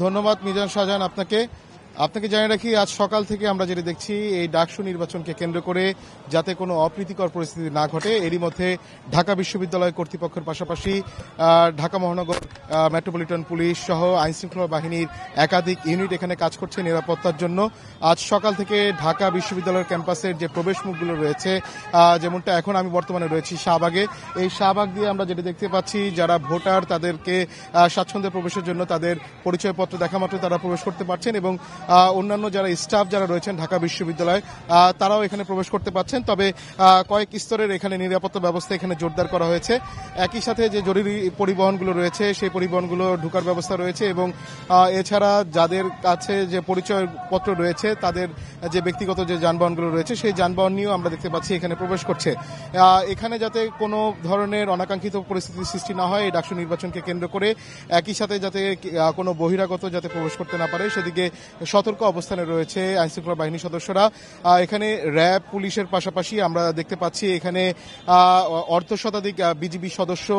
ধন্যবাদ মিজান শাহজাহান আপনাকে। জানিয়ে রাখি, আজ সকাল থেকে আমরা যেটা দেখছি, এই ডাকসু নির্বাচনকে কেন্দ্র করে যাতে কোনো অপ্রীতিকর পরিস্থিতি না ঘটে, এরই মধ্যে ঢাকা বিশ্ববিদ্যালয় কর্তৃপক্ষের পাশাপাশি ঢাকা মহানগর মেট্রোপলিটন পুলিশ সহ আইনশৃঙ্খলা বাহিনীর একাধিক ইউনিট এখানে কাজ করছে নিরাপত্তার জন্য। আজ সকাল থেকে ঢাকা বিশ্ববিদ্যালয়ের ক্যাম্পাসের যে প্রবেশ মুখগুলো রয়েছে, যেমনটা এখন আমি বর্তমানে রয়েছি শাহবাগে, এই শাহবাগ দিয়ে আমরা যেটা দেখতে পাচ্ছি, যারা ভোটার তাদেরকে স্বাচ্ছন্দ্যে প্রবেশের জন্য তাদের পরিচয়পত্র দেখা মাত্র তারা প্রবেশ করতে পারছেন এবং অন্যান্য যারা স্টাফ যারা রয়েছেন ঢাকা বিশ্ববিদ্যালয় তারাও এখানে প্রবেশ করতে পারছেন। তবে কয়েক স্তরের এখানে নিরাপত্তা ব্যবস্থা এখানে জোরদার করা হয়েছে। একই সাথে যে জরুরি পরিবহনগুলো রয়েছে সেই পরিবহনগুলো ঢোকার ব্যবস্থা রয়েছে এবং এছাড়া যাদের কাছে যে পরিচয়পত্র রয়েছে তাদের যে ব্যক্তিগত যে যানবাহনগুলো রয়েছে সেই যানবাহন নিয়েও আমরা দেখতে পাচ্ছি এখানে প্রবেশ করছে। এখানে যাতে কোনো ধরনের অনাকাঙ্ক্ষিত পরিস্থিতির সৃষ্টি না হয় এই ডাকসু নির্বাচনকে কেন্দ্র করে, একই সাথে যাতে কোনো বহিরাগত যাতে প্রবেশ করতে না পারে সেদিকে সতর্ক অবস্থানে রয়েছে আইনশৃঙ্খলা বাহিনীর সদস্যরা। এখানে র্যাব পুলিশের পাশাপাশি আমরা দেখতে পাচ্ছি এখানে অর্ধশতাধিক বিজিবি সদস্য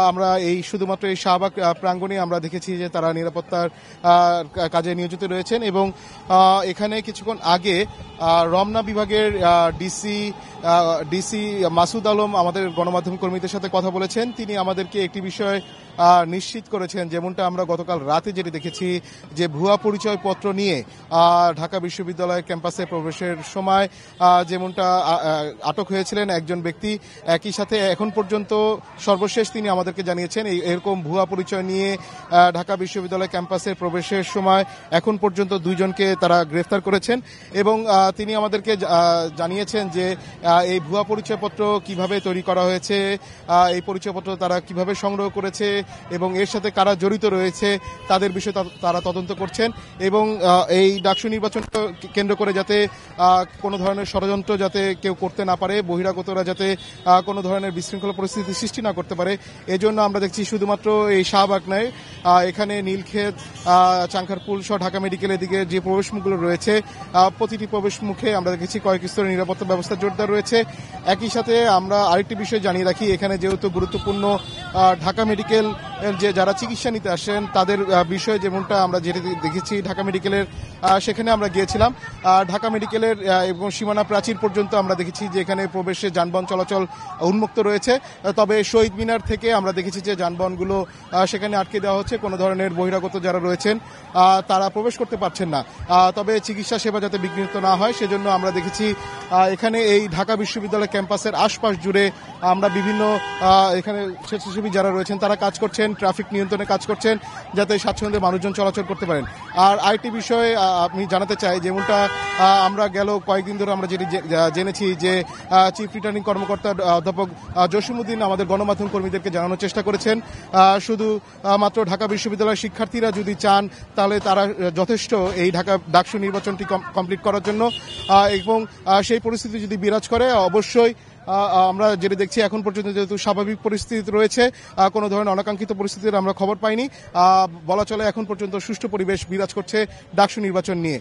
আমরা এই শুধুমাত্র এই শাহবাগ প্রাঙ্গণে আমরা দেখেছি যে তারা নিরাপত্তার কাজে নিয়োজিত রয়েছেন এবং এখানে কিছুক্ষণ আগে রমনা বিভাগের ডিসি মাসুদ আলম আমাদের গণমাধ্যম কর্মীদের সাথে কথা বলেছেন। তিনি আমাদেরকে একটি বিষয় নিশ্চিত করেছেন, যেমনটা আমরা গতকাল রাতে যেটি দেখেছি যে ভুয়া পরিচয়পত্র নিয়ে ঢাকা বিশ্ববিদ্যালয় ক্যাম্পাসে প্রবেশের সময় যেমনটা আটক হয়েছিলেন একজন ব্যক্তি, একই সাথে এখন পর্যন্ত সর্বশেষ তিনি আমাদেরকে জানিয়েছেন এরকম ভুয়া পরিচয় নিয়ে ঢাকা বিশ্ববিদ্যালয় ক্যাম্পাসে প্রবেশের সময় এখন পর্যন্ত দুইজনকে তারা গ্রেফতার করেছেন এবং তিনি আমাদেরকে জানিয়েছেন যে এই ভুয়া পরিচয়পত্র কিভাবে তৈরি করা হয়েছে, এই পরিচয়পত্র তারা কিভাবে সংগ্রহ করেছে এবং এর সাথে কারা জড়িত রয়েছে তাদের বিষয়ে তারা তদন্ত করছেন এবং এই ডাকসু নির্বাচন কেন্দ্র করে যাতে কোনো ধরনের ষড়যন্ত্র যাতে কেউ করতে না পারে, বহিরাগতরা যাতে কোনো ধরনের বিশৃঙ্খলা পরিস্থিতি সৃষ্টি না করতে পারে, এজন্য আমরা দেখছি শুধুমাত্র এই শাহবাগ নয়, এখানে নীলক্ষেত, চাংখারপুল সহ ঢাকা মেডিকেলের দিকে যে প্রবেশমুখগুলো রয়েছে প্রতিটি প্রবেশ মুখে আমরা দেখেছি কয়েক স্তরের নিরাপত্তা ব্যবস্থা জোরদার রয়েছে। একই সাথে আমরা আরেকটি বিষয় জানিয়ে রাখি, এখানে যেহেতু গুরুত্বপূর্ণ ঢাকা মেডিকেল যে যারা চিকিৎসা নিতে আসেন তাদের বিষয়ে যেমনটা আমরা যেটা দেখেছি ঢাকা মেডিকেলের সেখানে আমরা গিয়েছিলাম, ঢাকা মেডিকেলের এবং সীমানা প্রাচীর পর্যন্ত আমরা দেখেছি যে এখানে প্রবেশে যানবাহন চলাচল উন্মুক্ত রয়েছে। তবে শহীদ মিনার থেকে আমরা দেখেছি যে যানবাহনগুলো সেখানে আটকে দেওয়া হচ্ছে, কোনো ধরনের বহিরাগত যারা রয়েছেন তারা প্রবেশ করতে পারছেন না। তবে চিকিৎসা সেবা যাতে বিঘ্নিত না হয় সেজন্য আমরা দেখেছি এখানে এই ঢাকা বিশ্ববিদ্যালয় ক্যাম্পাসের আশপাশ জুড়ে আমরা বিভিন্ন এখানে স্বেচ্ছাসেবী যারা রয়েছেন তারা কাজ করছেন, ট্রাফিক নিয়ন্ত্রণে কাজ করছেন যাতে স্বাচ্ছন্দ্যে মানুষজন চলাচল করতে পারেন। আর আরেকটি বিষয়ে আমি জানাতে চাই, যেমনটা আমরা গেল কয়েকদিন ধরে আমরা যেটি জেনেছি যে চিফ রিটার্নিং কর্মকর্তা অধ্যাপক জসিমউদ্দিন আমাদের গণমাধ্যম কর্মীদেরকে জানানোর চেষ্টা করেছেন শুধু মাত্র ঢাকা বিশ্ববিদ্যালয়ের শিক্ষার্থীরা যদি চান তাহলে তারা যথেষ্ট এই ডাকসু নির্বাচনটি কমপ্লিট করার জন্য এবং সেই পরিস্থিতি যদি বিরাজ করে অবশ্যই আমরা যেটা দেখছি এখন পর্যন্ত যেহেতু স্বাভাবিক পরিস্থিতি রয়েছে, কোনো ধরনের অনাকাঙ্ক্ষিত পরিস্থিতির আমরা খবর পাইনি, বলা চলে এখন পর্যন্ত সুষ্ঠু পরিবেশ বিরাজ করছে ডাকসু নির্বাচন নিয়ে।